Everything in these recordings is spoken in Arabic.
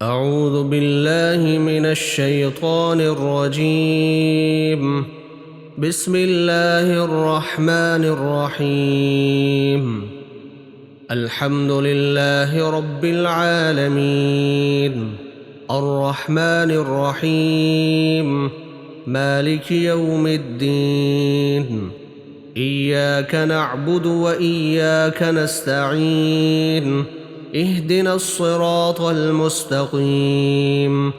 أعوذ بالله من الشيطان الرجيم. بسم الله الرحمن الرحيم. الحمد لله رب العالمين، الرحمن الرحيم، مالك يوم الدين. إياك نعبد وإياك نستعين. اهدنا الصراط المستقيم،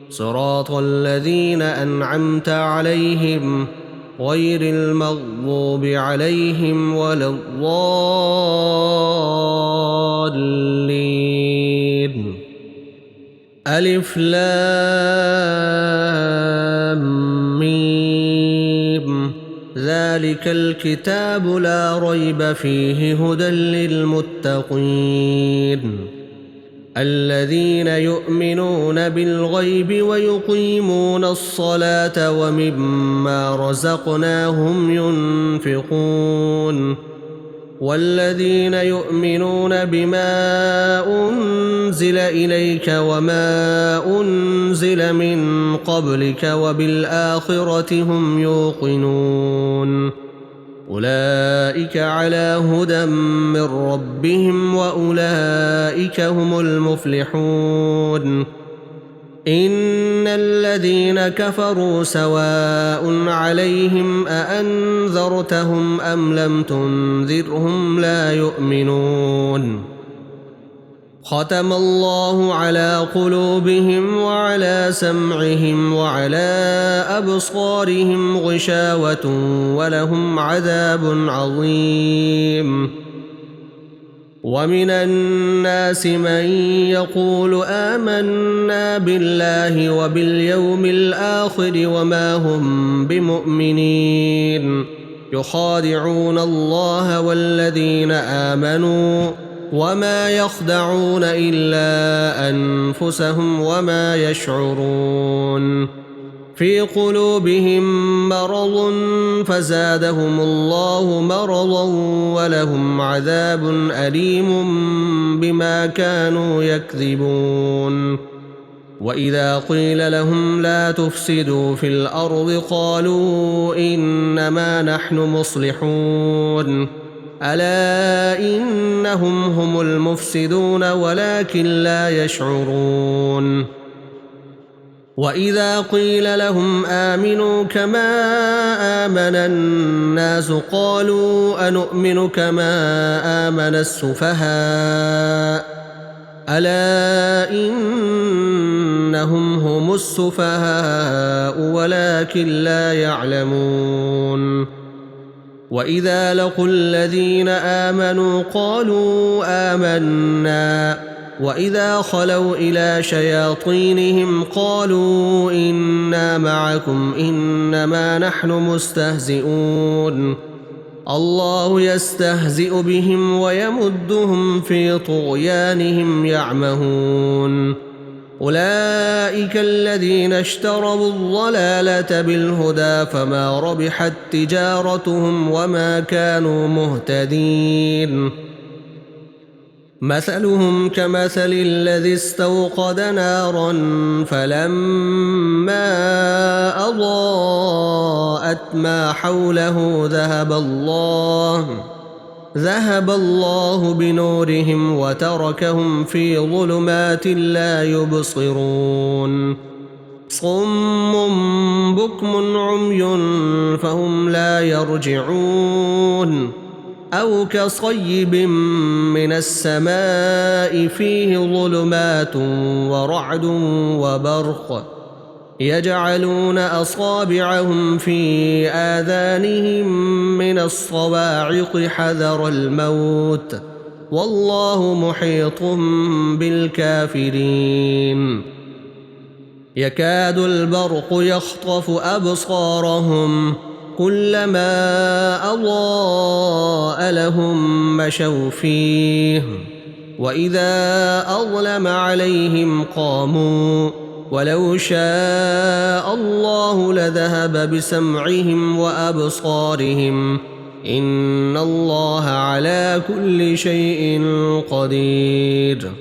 صراط الذين أنعمت عليهم غير المغضوب عليهم ولا الضالين. ألف لام ميم. ذلك الكتاب لا ريب فيه هدى للمتقين الذين يؤمنون بالغيب ويقيمون الصلاة ومما رزقناهم ينفقون والذين يؤمنون بما أنزل إليك وما أنزل من قبلك وبالآخرة هم يوقنون أولئك على هدى من ربهم وأولئك هم المفلحون. إن الذين كفروا سواء عليهم أأنذرتهم أم لم تنذرهم لا يؤمنون. ختم الله على قلوبهم وعلى سمعهم وعلى أبصارهم غشاوة ولهم عذاب عظيم. ومن الناس من يقول آمنا بالله وباليوم الآخر وما هم بمؤمنين يخادعون الله والذين آمنوا وما يخدعون إلا أنفسهم وما يشعرون. في قلوبهم مرض فزادهم الله مرضا ولهم عذاب أليم بما كانوا يكذبون. وإذا قيل لهم لا تفسدوا في الأرض قالوا إنما نحن مصلحون ألا إنهم هم المفسدون ولكن لا يشعرون. وإذا قيل لهم آمنوا كما آمن الناس قالوا أنؤمن كما آمن السفهاء ألا إنهم هم السفهاء ولكن لا يعلمون. وإذا لقوا الذين آمنوا قالوا آمنا وإذا خلوا إلى شياطينهم قالوا إنا معكم إنما نحن مستهزئون الله يستهزئ بهم ويمدهم في طغيانهم يعمهون. أولئك الذين اشتروا الضلالة بالهدى فما ربحت تجارتهم وما كانوا مهتدين. مثلهم كمثل الذي استوقد نارا فلما أضاءت ما حوله ذهب الله بنورهم وتركهم في ظلمات لا يبصرون. صم بكم عمي فهم لا يرجعون. أو كصيب من السماء فيه ظلمات ورعد وبرق يجعلون أصابعهم في آذانهم من الصواعق حذر الموت والله محيط بالكافرين. يكاد البرق يخطف أبصارهم كلما أضاء لهم مشوا فيه وإذا أظلم عليهم قاموا ولو شاء الله لذهب بسمعهم وأبصارهم إن الله على كل شيء قدير.